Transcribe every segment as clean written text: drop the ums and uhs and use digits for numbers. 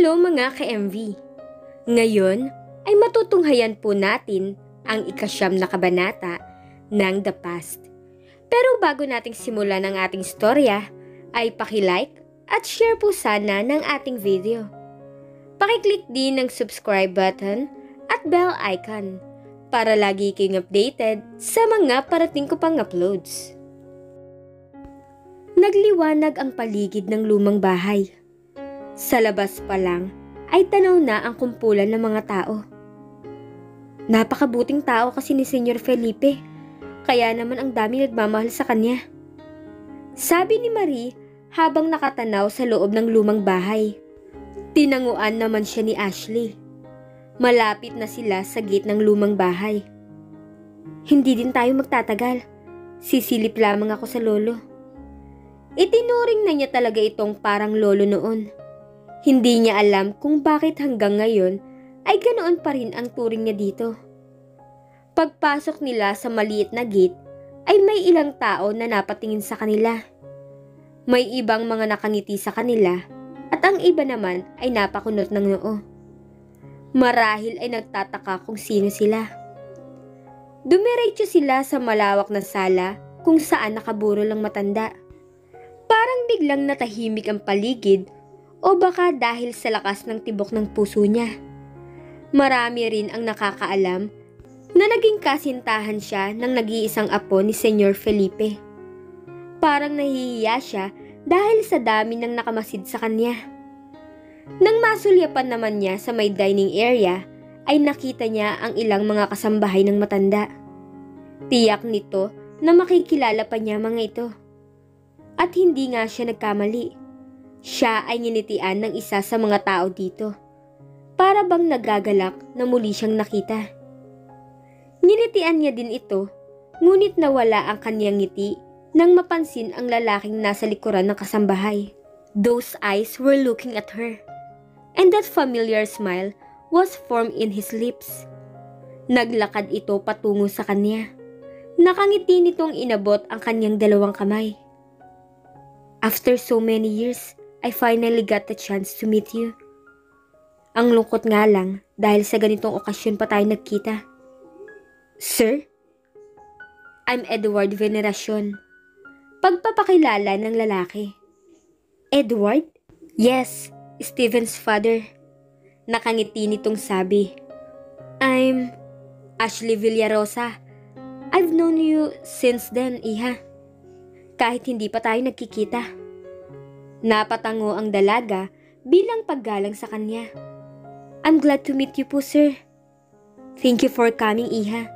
Hello mga ka-MV! Ngayon ay matutunghayan po natin ang ika-9 na kabanata ng The Past. Pero bago nating simulan ang ating storya, ay paki-like at share po sana ng ating video. Paki-click din ng subscribe button at bell icon para lagi kayong updated sa mga parating ko pang uploads. Nagliwanag ang paligid ng lumang bahay. Sa labas pa lang ay tanaw na ang kumpulan ng mga tao. Napakabuting tao kasi ni Senyor Felipe, kaya naman ang dami nagmamahal sa kanya. Sabi ni Marie habang nakatanaw sa loob ng lumang bahay. Tinanguan naman siya ni Ashley. Malapit na sila sa gate ng lumang bahay. Hindi din tayo magtatagal. Sisilip lamang ako sa lolo. Itinuring na niya talaga itong parang lolo noon. Hindi niya alam kung bakit hanggang ngayon ay ganoon pa rin ang turing niya dito. Pagpasok nila sa maliit na gate ay may ilang tao na napatingin sa kanila. May ibang mga nakangiti sa kanila at ang iba naman ay napakunot ng noo. Marahil ay nagtataka kung sino sila. Dumiretso sila sa malawak na sala kung saan nakaburol ang matanda. Parang biglang natahimik ang paligid o baka dahil sa lakas ng tibok ng puso niya. Marami rin ang nakakaalam na naging kasintahan siya ng nag-iisang apo ni Senyor Felipe. Parang nahihiya siya dahil sa dami ng nakamasid sa kanya. Nang masulyapan naman niya sa may dining area, ay nakita niya ang ilang mga kasambahay ng matanda. Tiyak nito na makikilala pa niya mga ito. At hindi nga siya nagkamali. Siya ay nginitian ng isa sa mga tao dito. Para bang nagagalak na muli siyang nakita. Nginitian niya din ito, ngunit nawala ang kanyang ngiti nang mapansin ang lalaking nasa likuran ng kasambahay. Those eyes were looking at her, and that familiar smile was formed in his lips. Naglakad ito patungo sa kanya. Nakangiti nitong inabot ang kanyang dalawang kamay. After so many years, I finally got the chance to meet you. Ang lungkot nga lang dahil sa ganitong okasyon pa tayo nagkita. Sir? I'm Edward Veneracion. Pagpapakilala ng lalaki. Edward? Yes, Steven's father. Nakangiti nitong sabi. I'm Ashley Villarosa. I've known you since then, Iha. Kahit hindi pa tayo nagkikita. Napatango ang dalaga bilang paggalang sa kanya. I'm glad to meet you po, sir. Thank you for coming, Iha.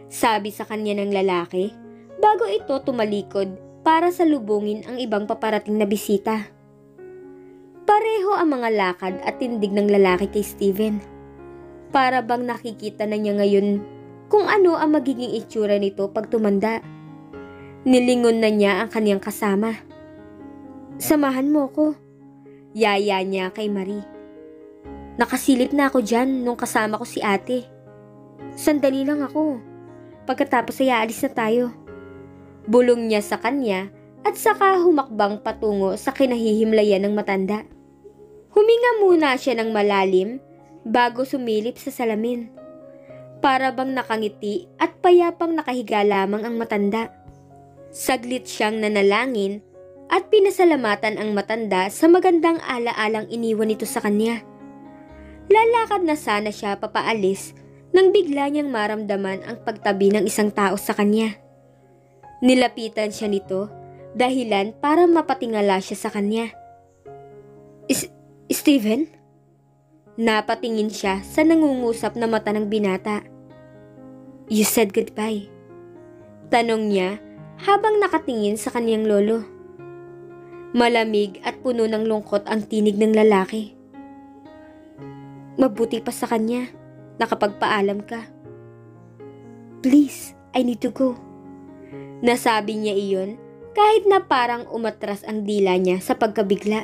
Sabi sa kanya ng lalaki bago ito tumalikod para salubungin ang ibang paparating na bisita. Pareho ang mga lakad at tindig ng lalaki kay Steven. Para bang nakikita na niya ngayon kung ano ang magiging itsura nito pag tumanda. Nilingon na niya ang kanyang kasama. Samahan mo ko. Yaya niya kay Marie. Nakasilip na ako dyan nung kasama ko si ate. Sandali lang ako. Pagkatapos ay aalis na tayo. Bulong niya sa kanya at saka humakbang patungo sa kinahihimlayan ng matanda. Huminga muna siya ng malalim bago sumilip sa salamin. Para bang nakangiti at payapang nakahiga lamang ang matanda. Saglit siyang nanalangin at pinasalamatan ang matanda sa magandang ala-alang iniwan nito sa kanya. Lalakad na sana siya papaalis nang bigla niyang maramdaman ang pagtabi ng isang tao sa kanya. Nilapitan siya nito dahilan para mapatingala siya sa kanya. Steven? Napatingin siya sa nangungusap na mata ng binata. You said goodbye. Tanong niya habang nakatingin sa kanyang lolo. Malamig at puno ng lungkot ang tinig ng lalaki. Mabuti pa sa kanya, nakapagpaalam ka. Please, I need to go. Nasabi niya iyon kahit na parang umatras ang dila niya sa pagkabigla.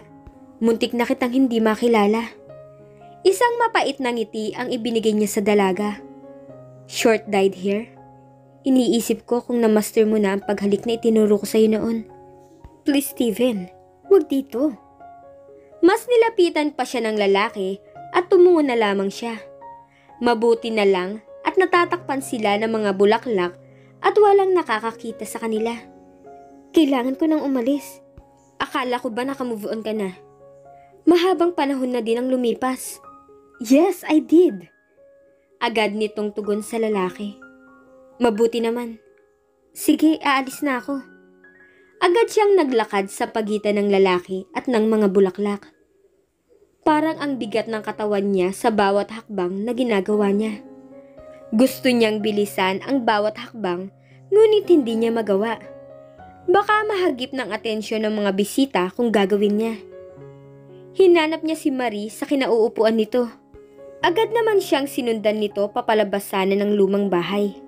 Muntik na kitang hindi makilala. Isang mapait na ngiti ang ibinigay niya sa dalaga. Short dyed hair. Iniisip ko kung na-master mo na ang paghalik na itinuro ko sa'yo noon. Please, Steven. Huwag dito. Mas nilapitan pa siya ng lalaki at tumungo na lamang siya. Mabuti na lang at natatakpan sila ng mga bulaklak at walang nakakakita sa kanila. Kailangan ko nang umalis. Akala ko ba nakamove on ka na? Mahabang panahon na din ang lumipas. Yes, I did. Agad nitong tugon sa lalaki. Mabuti naman. Sige, aalis na ako. Agad siyang naglakad sa pagitan ng lalaki at ng mga bulaklak. Parang ang bigat ng katawan niya sa bawat hakbang na ginagawa niya. Gusto niyang bilisan ang bawat hakbang, ngunit hindi niya magawa. Baka mahagip ng atensyon ng mga bisita kung gagawin niya. Hinanap niya si Marie sa kinauupuan nito. Agad naman siyang sinundan nito papalabas sana ng lumang bahay.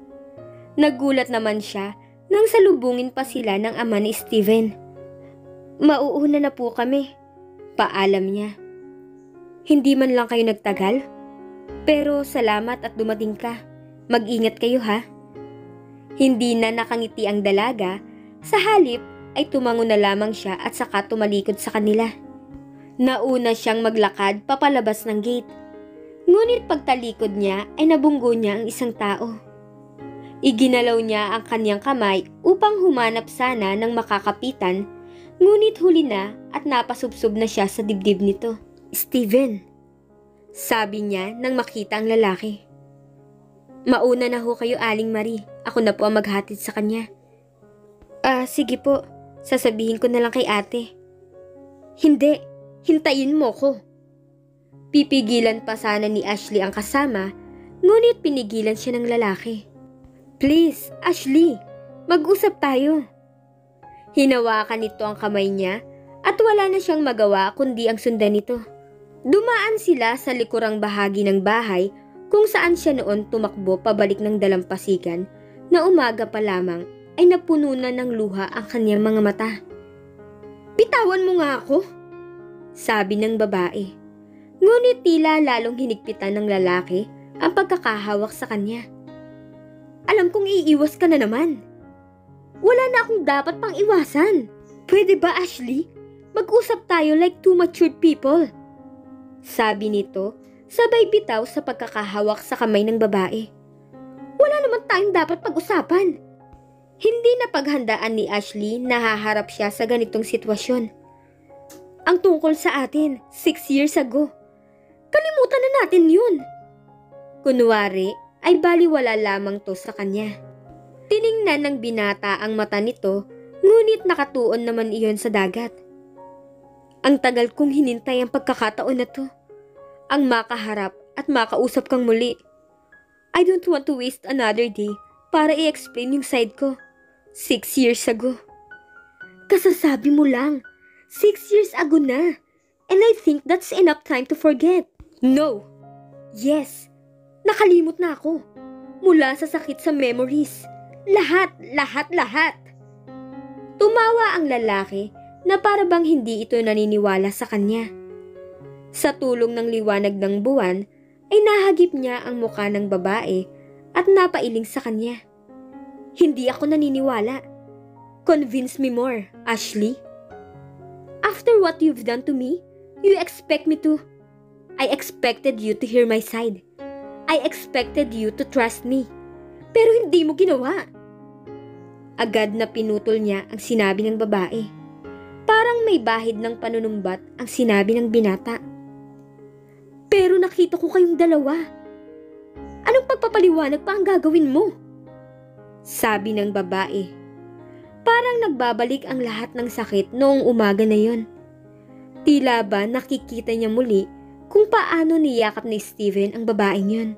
Nagulat naman siya nang salubungin pa sila ng ama ni Steven. Mauuna na po kami, paalam niya. Hindi man lang kayo nagtagal? Pero salamat at dumating ka. Mag-ingat kayo ha. Hindi na nakangiti ang dalaga, sa halip ay tumango na lamang siya at saka tumalikod sa kanila. Nauna siyang maglakad papalabas ng gate. Ngunit pagtalikod niya ay nabunggo niya ang isang tao. Iginalaw niya ang kanyang kamay upang humanap sana ng makakapitan, ngunit huli na at napasubsob na siya sa dibdib nito. Steven, sabi niya nang makita ang lalaki. Mauna na ho kayo, Aling Marie. Ako na po ang maghatid sa kanya. Sige po. Sasabihin ko na lang kay ate. Hindi, hintayin mo ko. Pipigilan pa sana ni Ashley ang kasama, ngunit pinigilan siya ng lalaki. Please, Ashley, mag-usap tayo. Hinawakan nito ang kamay niya at wala na siyang magawa kundi ang sundan nito. Dumaan sila sa likurang bahagi ng bahay kung saan siya noon tumakbo pabalik ng dalampasigan na umaga pa lamang ay napuno na ng luha ang kanyang mga mata. Bitawan mo nga ako, sabi ng babae. Ngunit tila lalong hinigpitan ng lalaki ang pagkakahawak sa kanya. Alam kong iiwas ka na naman. Wala na akong dapat pang iwasan. Pwede ba, Ashley? Mag-usap tayo like two matured people. Sabi nito, sabay bitaw sa pagkakahawak sa kamay ng babae. Wala naman tayong dapat pag-usapan. Hindi na paghandaan ni Ashley na haharap siya sa ganitong sitwasyon. Ang tungkol sa atin, 6 years ago. Kalimutan na natin yun. Kunwari, ay baliwala lamang to sa kanya. Tiningnan ng binata ang mata nito, ngunit nakatuon naman iyon sa dagat. Ang tagal kong hinintay ang pagkakataon na to. Ang makaharap at makausap kang muli. I don't want to waste another day para i-explain yung side ko. 6 years ago. Kasasabi mo lang, 6 years ago na. And I think that's enough time to forget. No. Yes. Nakalimot na ako. Mula sa sakit sa memories. Lahat. Tumawa ang lalaki na para bang hindi ito naniniwala sa kanya. Sa tulong ng liwanag ng buwan, ay nahagip niya ang mukha ng babae at napailing sa kanya. Hindi ako naniniwala. Convince me more, Ashley. After what you've done to me, you expect me to... I expected you to hear my side. I expected you to trust me. Pero hindi mo ginawa. Agad na pinutol niya ang sinabi ng babae. Parang may bahid ng panunumbat ang sinabi ng binata. Pero nakita ko kayong dalawa. Anong pagpapaliwanag pa ang gagawin mo? Sabi ng babae. Parang nagbabalik ang lahat ng sakit noong umaga na yon. Tila ba nakikita niya muli kung paano niyakap ni Steven ang babaeng yon.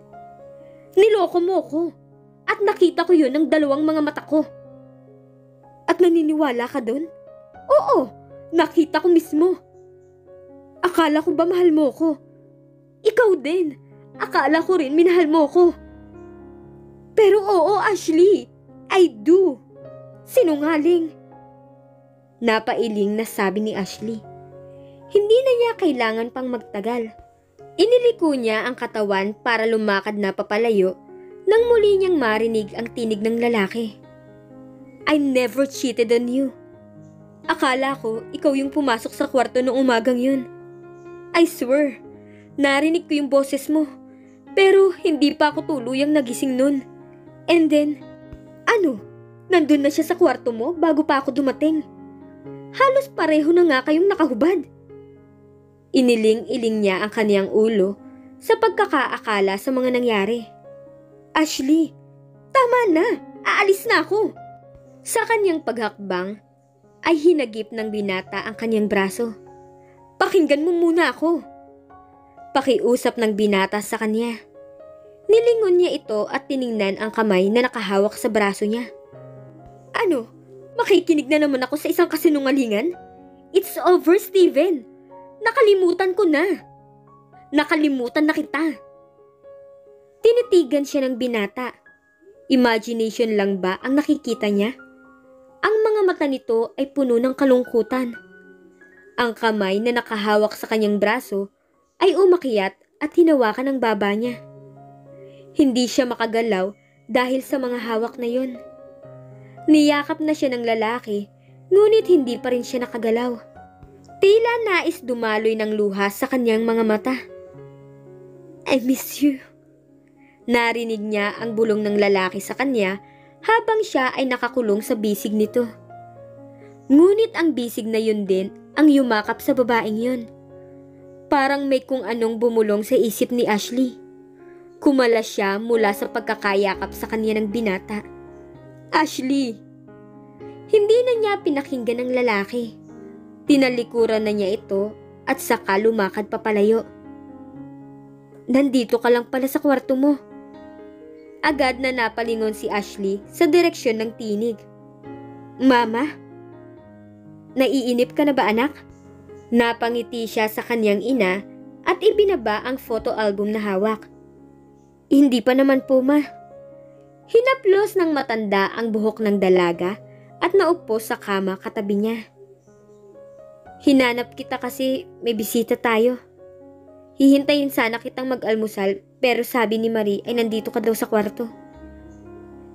Niloko mo ko at nakita ko yun ng dalawang mga mata ko. At naniniwala ka doon? Oo, nakita ko mismo. Akala ko ba mahal mo ko? Ikaw din. Akala ko rin minahal mo ko. Pero oo, Ashley. I do. Sinungaling. Napailing na sabi ni Ashley. Hindi na niya kailangan pang magtagal. Iniliko niya ang katawan para lumakad na papalayo nang muli niyang marinig ang tinig ng lalaki. I never cheated on you. Akala ko ikaw yung pumasok sa kwarto noong umagang yun. I swear, narinig ko yung boses mo. Pero hindi pa ako tuluyang nagising nun. And then, ano? Nandun na siya sa kwarto mo bago pa ako dumating. Halos pareho na nga kayong nakahubad. Iniling-iling niya ang kaniyang ulo sa pagkakaakala sa mga nangyari. Ashley, tama na. Aalis na ako. Sa kanyang paghakbang, ay hinagip ng binata ang kanyang braso. Pakinggan mo muna ako. Pakiusap ng binata sa kanya. Nilingon niya ito at tiningnan ang kamay na nakahawak sa braso niya. Ano? Makikinig na naman ako sa isang kasinungalingan? It's over, Steven. Nakalimutan ko na. Nakalimutan na kita. Tinitigan siya ng binata. Imagination lang ba ang nakikita niya? Ang mga mata nito ay puno ng kalungkutan. Ang kamay na nakahawak sa kanyang braso ay umakyat at hinawakan ang baba niya. Hindi siya makagalaw dahil sa mga hawak na yun. Niyakap na siya ng lalaki, ngunit hindi pa rin siya nakagalaw. Tila nais dumaloy ng luha sa kanyang mga mata. I miss you. Narinig niya ang bulong ng lalaki sa kanya habang siya ay nakakulong sa bisig nito. Ngunit ang bisig na yun din ang yumakap sa babaeng yun. Parang may kung anong bumulong sa isip ni Ashley. Kumalas siya mula sa pagkakayakap sa kanya ng binata. Ashley! Hindi na niya pinakinggan ng lalaki. Tinalikuran na niya ito at saka lumakad papalayo. Nandito ka lang pala sa kwarto mo. Agad na napalingon si Ashley sa direksyon ng tinig. Mama? Naiinip ka na ba, anak? Napangiti siya sa kanyang ina at ibinaba ang photo album na hawak. Hindi pa naman po, ma. Hinaplos ng matanda ang buhok ng dalaga at naupo sa kama katabi niya. Hinanap kita kasi may bisita tayo. Hihintayin sana kitang mag-almusal pero sabi ni Marie ay nandito ka daw sa kwarto.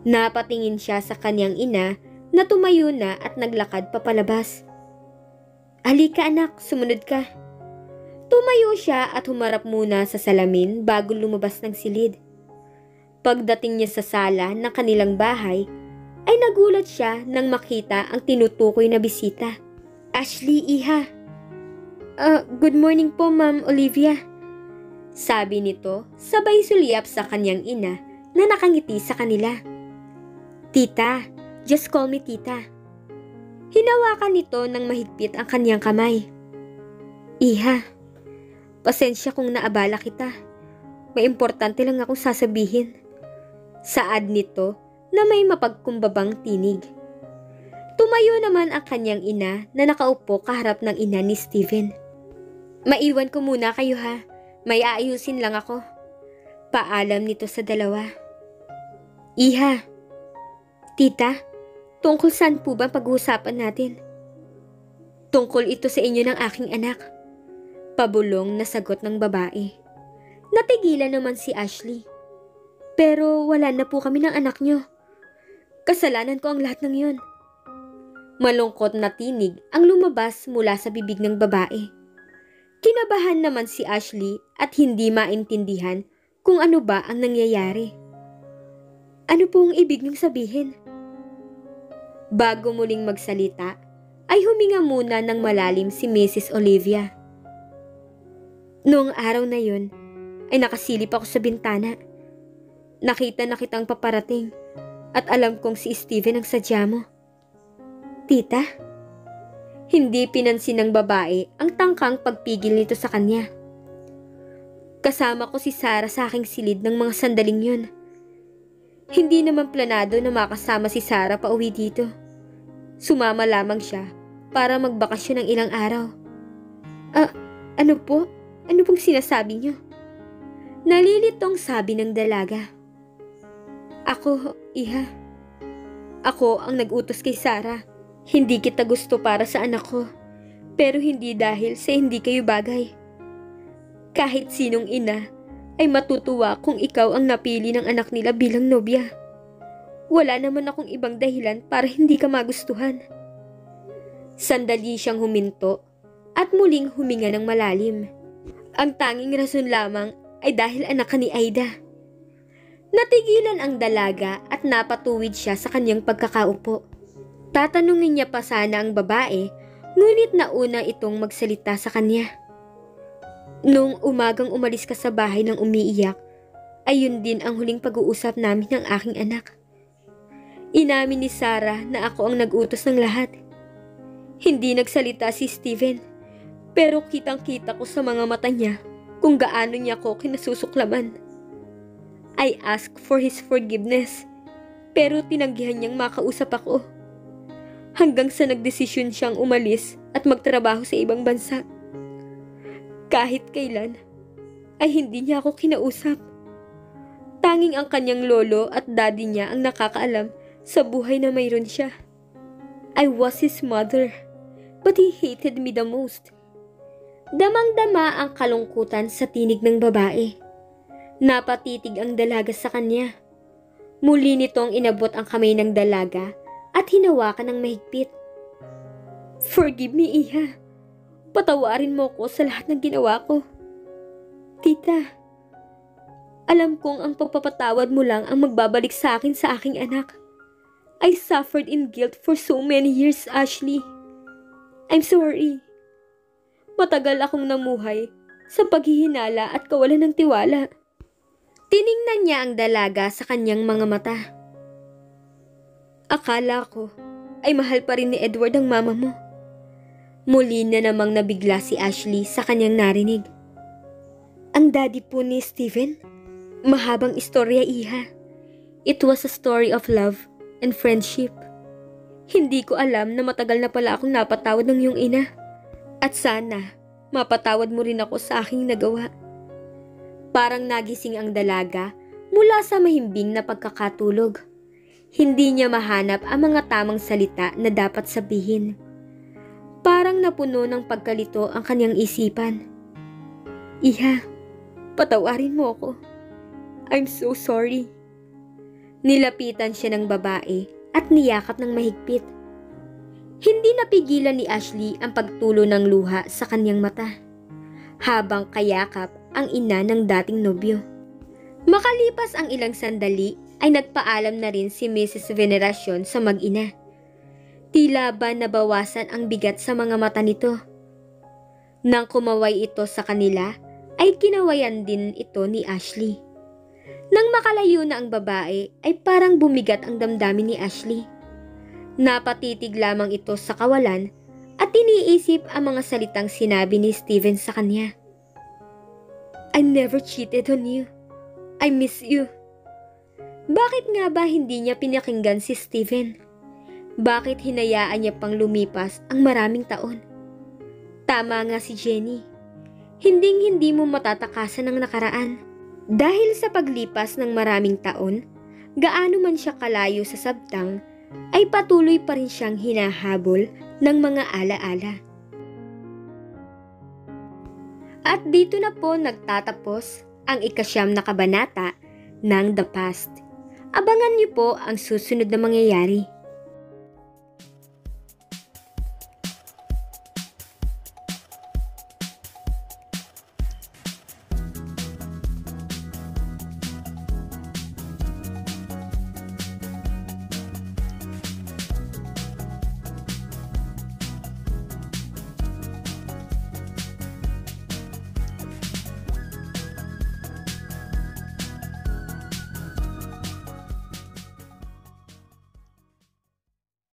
Napatingin siya sa kanyang ina na tumayo na at naglakad papalabas. Halika anak, sumunod ka. Tumayo siya at humarap muna sa salamin bago lumabas ng silid. Pagdating niya sa sala ng kanilang bahay, ay nagulat siya nang makita ang tinutukoy na bisita. Ashley, iha. Good morning po, Ma'am Olivia. Sabi nito, sabay sulyap sa kanyang ina na nakangiti sa kanila. Tita, just call me tita. Hinawakan nito ng mahigpit ang kanyang kamay. Iha, pasensya kung naabala kita. May importante lang akong sasabihin. Saad nito na may mapagkumbabang tinig. Tumayo naman ang kanyang ina na nakaupo kaharap ng ina ni Steven. Maiwan ko muna kayo ha. May aayusin lang ako. Paalam nito sa dalawa. Iha. Tita, tungkol saan po ba pag-uusapan natin? Tungkol ito sa inyo ng aking anak. Pabulong na sagot ng babae. Natigilan naman si Ashley. Pero wala na po kami ng anak nyo. Kasalanan ko ang lahat ng yun. Malungkot na tinig ang lumabas mula sa bibig ng babae. Kinabahan naman si Ashley at hindi maintindihan kung ano ba ang nangyayari. Ano pong ibig niyong sabihin? Bago muling magsalita, ay huminga muna ng malalim si Mrs. Olivia. Noong araw na yun, ay nakasilip ako sa bintana. Nakita na kitang paparating at alam kong si Steven ang sadya mo. Tita? Hindi pinansin ng babae ang tangkang pagpigil nito sa kanya. Kasama ko si Sarah sa aking silid ng mga sandaling yun. Hindi naman planado na makasama si Sarah pa uwi dito. Sumama lamang siya para magbakasyon ng ilang araw. Ano po? Ano pong sinasabi niyo? Nalilitong sabi ng dalaga. Ako, iha. Ako ang nag-utos kay Sarah. Hindi kita gusto para sa anak ko, pero hindi dahil sa hindi kayo bagay. Kahit sinong ina ay matutuwa kung ikaw ang napili ng anak nila bilang nobya. Wala naman akong ibang dahilan para hindi ka magustuhan. Sandali siyang huminto at muling huminga ng malalim. Ang tanging rason lamang ay dahil anak ka ni Aida. Natigilan ang dalaga at napatuwid siya sa kanyang pagkakaupo. Tatanungin niya pa sana ang babae, ngunit nauna itong magsalita sa kanya. Nung umagang umalis ka sa bahay ng umiiyak, ay yun din ang huling pag-uusap namin ng aking anak. Inamin ni Sarah na ako ang nag-utos ng lahat. Hindi nagsalita si Steven, pero kitang-kita ko sa mga mata niya kung gaano niya ako kinasusuklaman. I asked for his forgiveness, pero tinanggihan niyang makausap ako. Hanggang sa nagdesisyon siyang umalis at magtrabaho sa ibang bansa. Kahit kailan, ay hindi niya ako kinausap. Tanging ang kanyang lolo at daddy niya ang nakakaalam sa buhay na mayroon siya. I was his mother, but he hated me the most. Damang-dama ang kalungkutan sa tinig ng babae. Napatitig ang dalaga sa kanya. Muli nitong inabot ang kamay ng dalaga at hinawakan ng mahigpit. Forgive me, Iha. Patawarin mo ko sa lahat ng ginawa ko. Tita, alam kong ang pagpapatawad mo lang ang magbabalik sa akin sa aking anak. I suffered in guilt for so many years, Ashley. I'm sorry. Matagal akong namuhay sa paghihinala at kawalan ng tiwala. Tiningnan niya ang dalaga sa kanyang mga mata. Akala ko ay mahal pa rin ni Edward ang mama mo. Muli na namang nabigla si Ashley sa kanyang narinig. Ang daddy po ni Steven? Mahabang istorya, Iha. It was a story of love and friendship. Hindi ko alam na matagal na pala akong napatawad ng iyong ina. At sana, mapatawad mo rin ako sa aking nagawa. Parang nagising ang dalaga mula sa mahimbing na pagkakatulog. Hindi niya mahanap ang mga tamang salita na dapat sabihin. Parang napuno ng pagkalito ang kanyang isipan. Iha, patawarin mo ako. I'm so sorry. Nilapitan siya ng babae at niyakap ng mahigpit. Hindi napigilan ni Ashley ang pagtulo ng luha sa kanyang mata, habang kayakap ang ina ng dating nobyo. Makalipas ang ilang sandali ay nagpaalam na rin si Mrs. Veneracion sa mag-ina. Tila ba nabawasan ang bigat sa mga mata nito. Nang kumaway ito sa kanila, ay kinawayan din ito ni Ashley. Nang makalayo na ang babae, ay parang bumigat ang damdamin ni Ashley. Napatitig lamang ito sa kawalan at iniisip ang mga salitang sinabi ni Steven sa kanya. I never cheated on you. I miss you. Bakit nga ba hindi niya pinakinggan si Steven? Bakit hinayaan niya pang lumipas ang maraming taon? Tama nga si Jenny. Hinding-hindi mo matatakasan ang nakaraan. Dahil sa paglipas ng maraming taon, gaano man siya kalayo sa sabtang, ay patuloy pa rin siyang hinahabol ng mga alaala. At dito na po nagtatapos ang ika-9 na kabanata ng The Past. Abangan niyo po ang susunod na mangyayari.